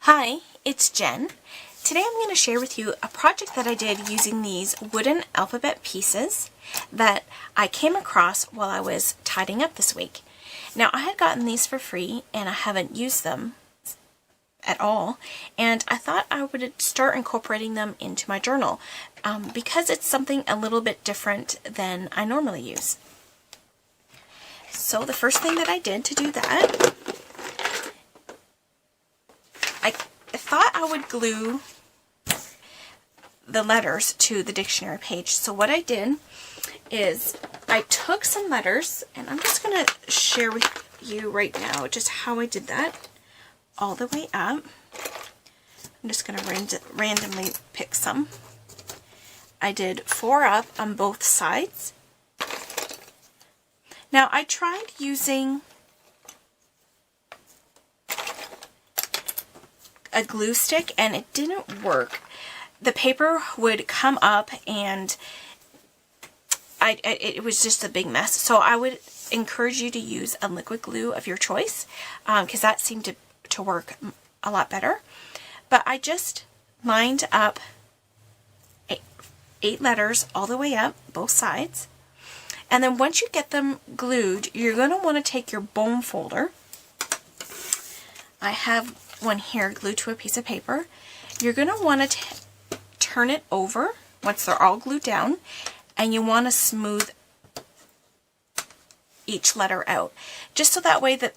Hi, it's Jen. Today I'm going to share with you a project that I did using these wooden alphabet pieces that I came across while I was tidying up this week. Now, I had gotten these for free and I haven't used them at all, and I thought I would start incorporating them into my journal because it's something a little bit different than I normally use. So the first thing that I did to do that, I thought I would glue the letters to the dictionary page. So what I did is I took some letters, and I'm just going to share with you right now just how I did that all the way up. I'm just going to randomly pick some. I did 4 up on both sides. Now I tried using a glue stick and it didn't work. The paper would come up and it was just a big mess. So I would encourage you to use a liquid glue of your choice because that seemed to work a lot better. But I just lined up 8 letters all the way up, both sides. And then once you get them glued, you're going to want to take your bone folder. I have one here glued to a piece of paper. You're going to want to turn it over once they're all glued down, and you want to smooth each letter out, just so that way that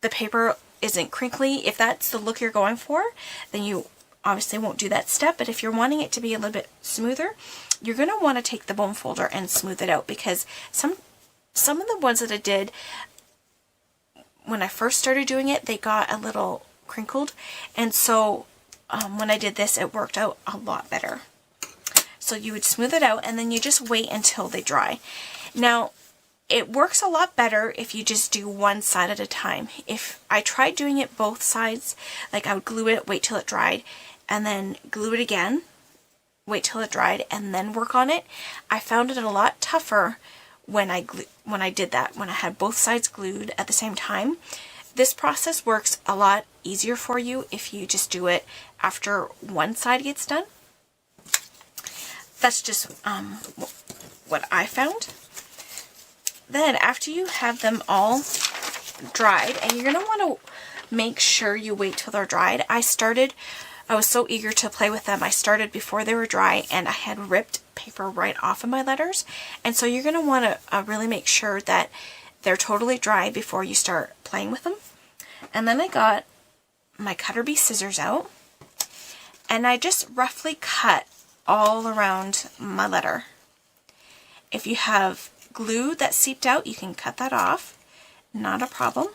the paper isn't crinkly. If that's the look you're going for, then you obviously won't do that step, but if you're wanting it to be a little bit smoother, you're going to want to take the bone folder and smooth it out, because some of the ones that I did when I first started doing it, they got a little crinkled, and so when I did this, it worked out a lot better. So you would smooth it out and then you just wait until they dry. Now, it works a lot better if you just do one side at a time. If I tried doing it both sides, like I would glue it, wait till it dried, and then glue it again, wait till it dried, and then work on it, I found it a lot tougher when I did that, when I had both sides glued at the same time. This process works a lot easier for you if you just do it after one side gets done. That's just what I found. Then after you have them all dried, and you're going to want to make sure you wait till they're dried. I was so eager to play with them. I started before they were dry, and I had ripped paper right off of my letters. And so you're going to want to really make sure that they're totally dry before you start playing with them. And then I got my Cutter Bee scissors out, and I just roughly cut all around my letter. If you have glue that seeped out, you can cut that off, not a problem.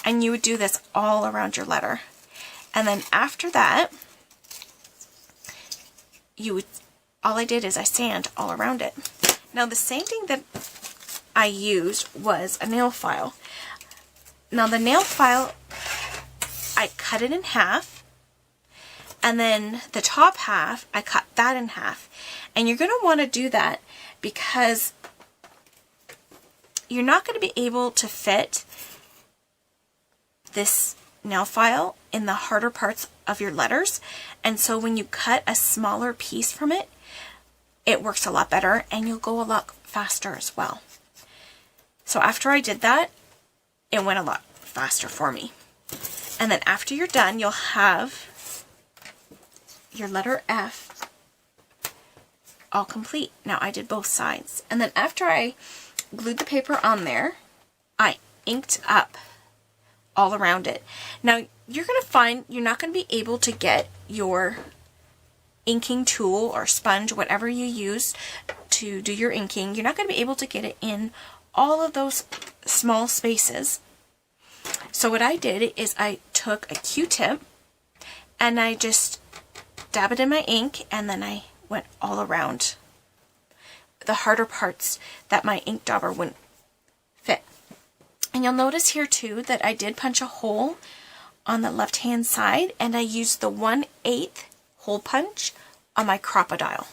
And you would do this all around your letter. And then after that, all I did is I sand all around it. Now the same thing that I used was a nail file. Now the nail file, I cut it in half, and then the top half, I cut that in half. And you're going to want to do that because you're not going to be able to fit this nail file in the harder parts of your letters. And so when you cut a smaller piece from it, it works a lot better and you'll go a lot faster as well. So after I did that, it went a lot faster for me. And then after you're done, you'll have your letter F all complete. Now I did both sides. And then after I glued the paper on there, I inked up all around it. Now you're going to find you're not going to be able to get your inking tool or sponge, whatever you use to do your inking, you're not going to be able to get it in all of those small spaces. So what I did is I took a Q-tip and I just dab it in my ink, and then I went all around the harder parts that my ink dauber wouldn't fit. And you'll notice here too that I did punch a hole on the left hand side, and I used the 1/8 hole punch on my crocodile.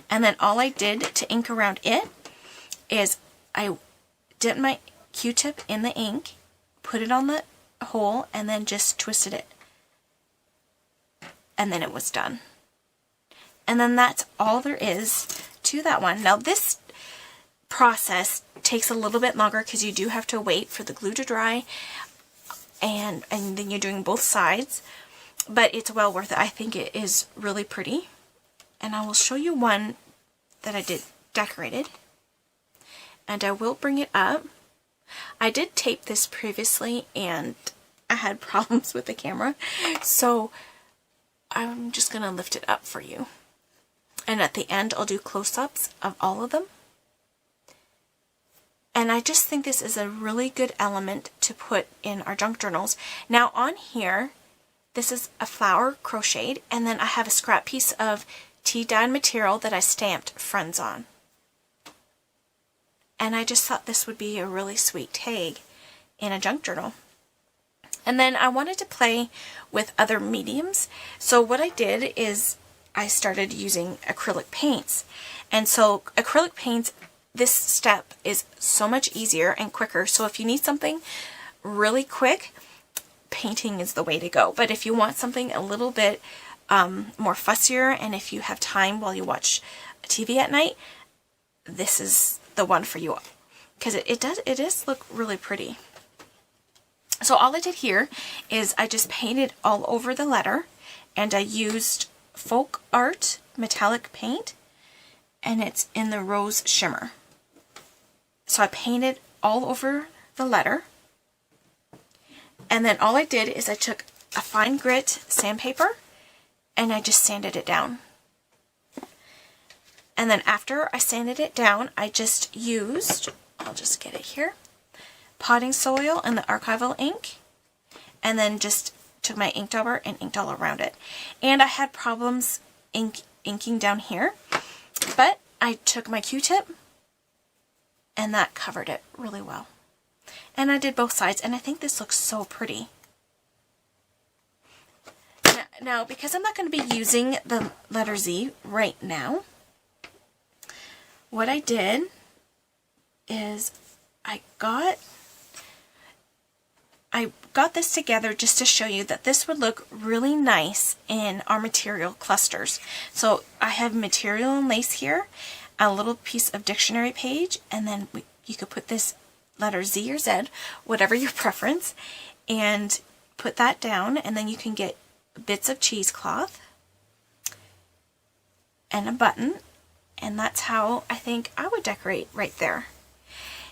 And then all I did to ink around it is I dipped my Q-tip in the ink, put it on the hole and then just twisted it. And then it was done. And then that's all there is to that one. Now this process takes a little bit longer because you do have to wait for the glue to dry, and then you're doing both sides, but it's well worth it. I think it is really pretty. And I will show you one that I did decorated, and I will bring it up. I did tape this previously and I had problems with the camera, so I'm just gonna lift it up for you. And at the end, I'll do close-ups of all of them. And I just think this is a really good element to put in our junk journals. Now on here, this is a flower crocheted, and then I have a scrap piece of tea-dyed material that I stamped Friends on. And I just thought this would be a really sweet tag in a junk journal. And then I wanted to play with other mediums. So what I did is I started using acrylic paints. And so acrylic paints, this step is so much easier and quicker. So if you need something really quick, painting is the way to go. But if you want something a little bit more fussier, and if you have time while you watch TV at night, this is the one for you, because it does look really pretty. So all I did here is I just painted all over the letter, and I used Folk Art metallic paint, and it's in the Rose Shimmer. So I painted all over the letter, and then all I did is I took a fine grit sandpaper and I just sanded it down. And then after I sanded it down, I just used, I'll just get it here, potting soil and the archival ink, and then just took my ink dauber and inked all around it. And I had problems inking down here, but I took my Q-tip and that covered it really well. And I did both sides, and I think this looks so pretty. Now, because I'm not going to be using the letter Z right now, what I did is I got this together just to show you that this would look really nice in our material clusters. So I have material and lace here, a little piece of dictionary page, and then you could put this letter Z or Z, whatever your preference, and put that down, and then you can get bits of cheesecloth and a button, and that's how I think I would decorate right there.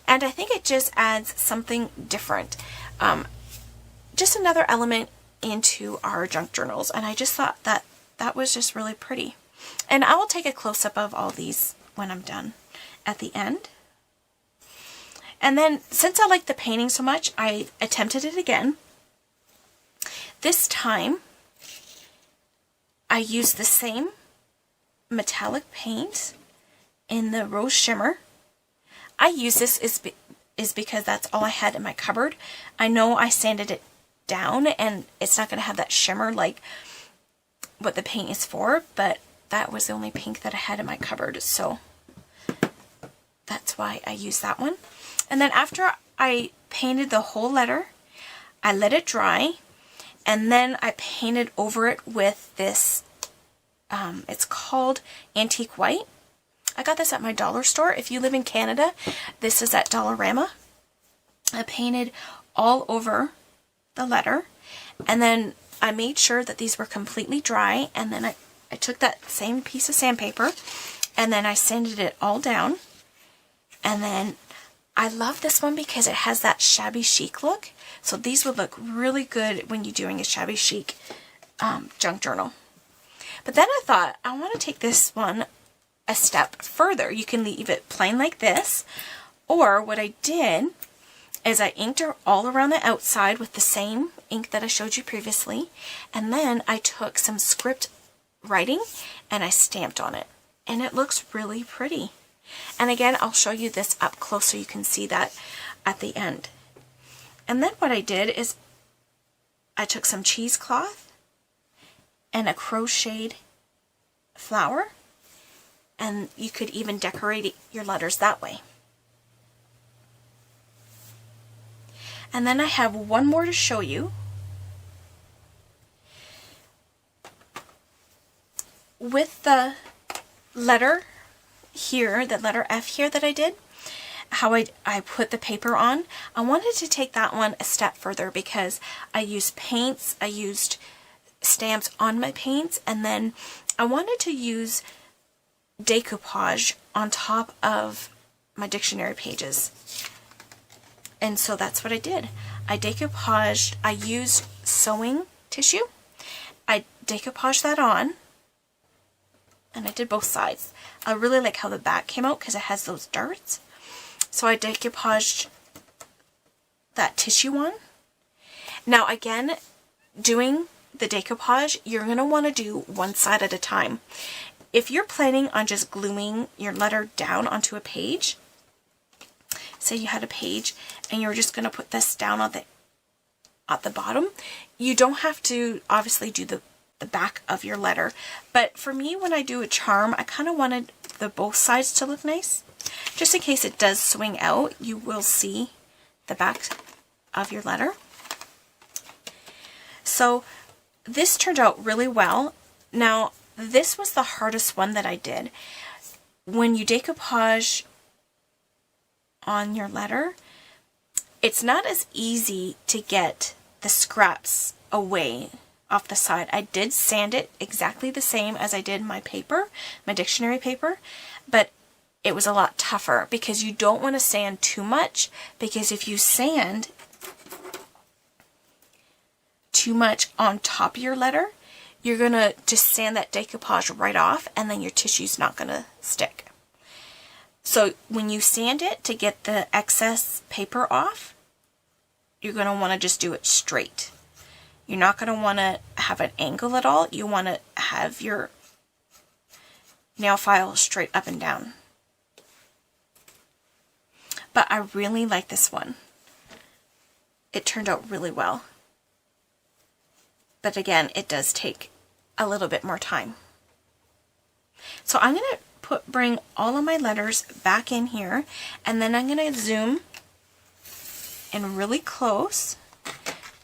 And I think it just adds something different, just another element into our junk journals, and I just thought that that was just really pretty. And I will take a close-up of all these when I'm done at the end. And then, since I like the painting so much, I attempted it again. This time, I used the same metallic paint in the Rose Shimmer. I use this is because that's all I had in my cupboard. I know I sanded it down and it's not going to have that shimmer like what the paint is for, but that was the only pink that I had in my cupboard, so that's why I used that one. And then after I painted the whole letter, I let it dry, and then I painted over it with this, it's called Antique White. I got this at my dollar store. If you live in Canada, this is at Dollarama. I painted all over the letter, and then I made sure that these were completely dry, and then I took that same piece of sandpaper, and then I sanded it all down. And then I love this one because it has that shabby chic look. So these would look really good when you're doing a shabby chic junk journal. But then I thought, I want to take this one a step further. You can leave it plain like this, or what I did is I inked all around the outside with the same ink that I showed you previously, and then I took some script writing and I stamped on it, and it looks really pretty. And again, I'll show you this up close so you can see that at the end. And then what I did is I took some cheesecloth and a crocheted flower, and you could even decorate your letters that way. And then I have one more to show you. With the letter here, the letter F here that I did, how I put the paper on, I wanted to take that one a step further because I used paints, I used stamps on my paints, and then I wanted to use decoupage on top of my dictionary pages. And so that's what I did. I decoupaged, I used sewing tissue, I decoupaged that on, and I did both sides. I really like how the back came out because it has those darts. So I decoupaged that tissue on. Now again, doing the decoupage, you're going to want to do one side at a time. If you're planning on just gluing your letter down onto a page, say you had a page and you're just going to put this down on at the bottom, you don't have to obviously do the back of your letter. But for me, when I do a charm, I kind of wanted the both sides to look nice. Just in case it does swing out, you will see the back of your letter. So this turned out really well. Now, this was the hardest one that I did. When you decoupage on your letter, it's not as easy to get the scraps away off the side. I did sand it exactly the same as I did my paper, my dictionary paper, but it was a lot tougher because you don't want to sand too much, because if you sand too much on top of your letter, you're going to just sand that decoupage right off, and then your tissue's not going to stick. So when you sand it to get the excess paper off, you're going to want to just do it straight. You're not going to want to have an angle at all. You want to have your nail file straight up and down. But I really like this one. It turned out really well. But again, it does take a little bit more time. So I'm going to bring all of my letters back in here, and then I'm going to zoom in really close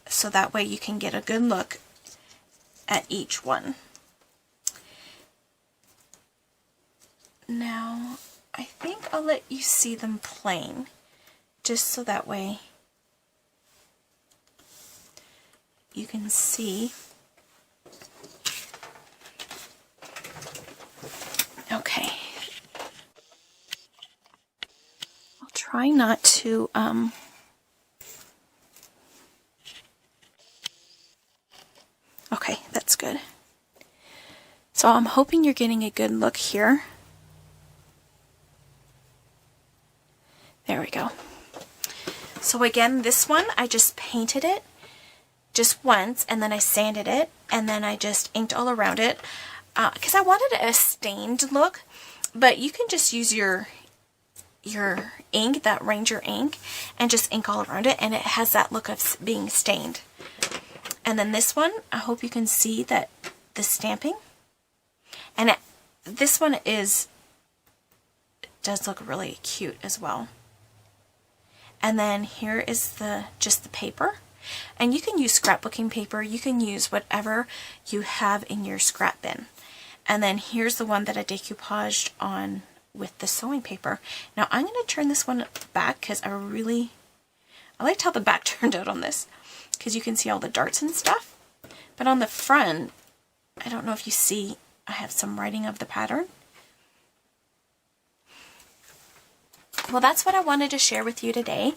so that way you can get a good look at each one. Now, I think I'll let you see them plain, just so that way you can see. Okay. I'll try not to, okay, that's good. So I'm hoping you're getting a good look here. There we go. So again, this one, I just painted it just once, and then I sanded it, and then I just inked all around it because I wanted a stained look, but you can just use your ink, that Ranger ink, and just ink all around it, and it has that look of being stained. And then this one, I hope you can see that the stamping, and this one does look really cute as well. And then here is just the paper. And you can use scrapbooking paper. You can use whatever you have in your scrap bin. And then here's the one that I decoupaged on with the sewing paper. Now I'm going to turn this one back because I liked how the back turned out on this, because you can see all the darts and stuff. But on the front, I don't know if you see, I have some writing of the pattern. Well, that's what I wanted to share with you today.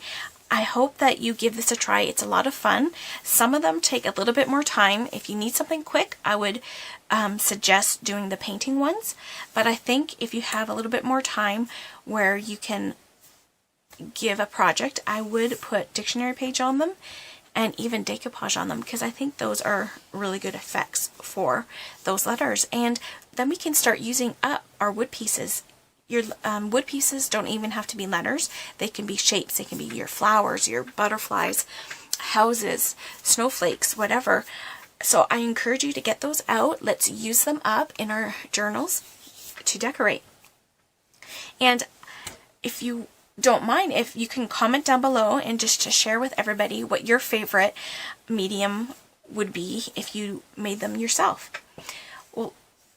I hope that you give this a try. It's a lot of fun. Some of them take a little bit more time. If you need something quick, I would suggest doing the painting ones. But I think if you have a little bit more time where you can give a project, I would put dictionary page on them and even decoupage on them, because I think those are really good effects for those letters. And then we can start using up our wood pieces. Your wood pieces don't even have to be letters. They can be shapes. They can be your flowers, your butterflies, houses, snowflakes, whatever. So I encourage you to get those out. Let's use them up in our journals to decorate. And if you don't mind if you can comment down below and just to share with everybody what your favorite medium would be if you made them yourself. Well,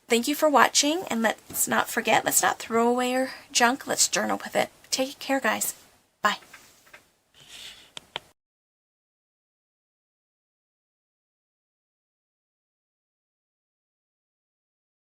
thank you for watching, and let's not forget, let's not throw away our junk, let's journal with it. Take care, guys. Bye.